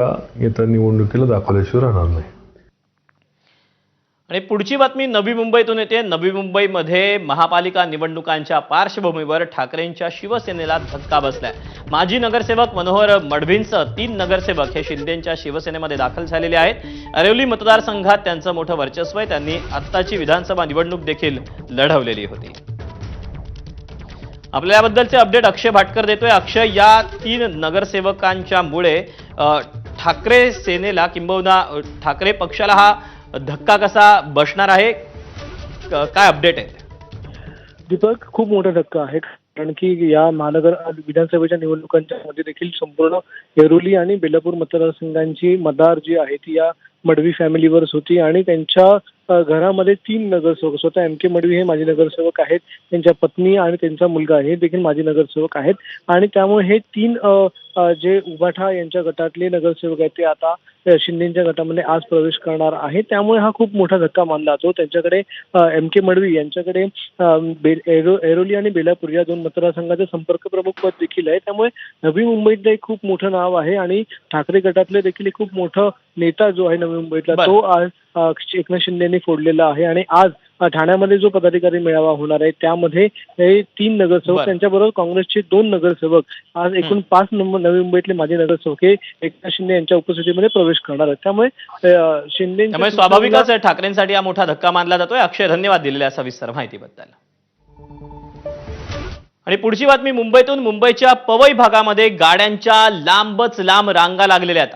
येत्या निवडणुकीला दाखवल्याशिवाय राहणार नाही। आणि पुढची बातमी नवी मुंबईतून येते। नवी मुंबईमध्ये महापालिका निवडणुकांच्या पार्श्वभूमीवर ठाकरेंच्या शिवसेनेला धक्का बसलाय। माजी नगरसेवक मनोहर मडवींसह 3 नगरसेवक हे शिंदेंच्या शिवसेनेमध्ये दाखल झालेले आहेत। अरेवली मतदारसंघात त्यांचं मोठं वर्चस्व आहे। त्यांनी आत्ताची विधानसभा निवडणूक देखील लढवलेली होती। आपल्या याबद्दलचे अपडेट अक्षय भाटकर देतोय। अक्षय, या 3 नगरसेवकांच्यामुळे ठाकरे सेनेला किंबहुना ठाकरे पक्षाला हा धक्का कसा बसणार आहे, काय अपडेट आहे? दीपक, खूप मोठा धक्का आहे, कारण की या महानगर विधानसभेच्या निवडणुकांच्या मध्ये देखील संपूर्ण ऐरोली आणि बेलापूर मतदारसंघांची मतदार जी आहे ती या मडवी फॅमिलीवरच होती आणि त्यांच्या घरामध्ये 3 नगरसेवक, स्वतः एम के मडवी हे माजी नगरसेवक आहेत, त्यांच्या पत्नी आणि त्यांचा मुलगा हे देखील माजी नगरसेवक आहेत आणि त्यामुळे हे 3 जे उबाठा यांच्या गटातले नगरसेवक आहेत ते आता शिंदेच्या गटामध्ये आज प्रवेश करणार आहे। त्यामुळे हा खूप मोठा धक्का मानला जातो। त्यांच्याकडे एम के मडवी यांच्याकडे ऐरोली आणि बेलापूर या 2 मतदारसंघाचे संपर्क प्रमुख पद देखील आहे। त्यामुळे नवी मुंबईतलं एक खूप मोठं नाव आहे आणि ठाकरे गटातले देखील एक खूप मोठं नेता जो आहे नवी मुंबईतला तो आज एकनाथ शिंदेंनी फोडलेला आहे आणि आज ठाण्यामध्ये जो पदाधिकारी मेळावा होणार आहे त्यामध्ये हे 3 नगरसेवक त्यांच्याबरोबर काँग्रेसचे 2 नगरसेवक आज एकूण 5 नवी मुंबईतले माजी नगरसेवक हे एकनाथ शिंदे यांच्या उपस्थितीमध्ये प्रवेश करणार आहेत। त्यामुळे शिंदे स्वाभाविकच ठाकरेंसाठी हा मोठा धक्का मानला जातोय। अक्षय, धन्यवाद दिलेल्या सविस्तर माहितीबद्दल। आणि पुढची बातमी मुंबईतून। मुंबईच्या पवई भागामध्ये गाड्यांच्या लांबच लांब रांगा लागलेल्या आहेत।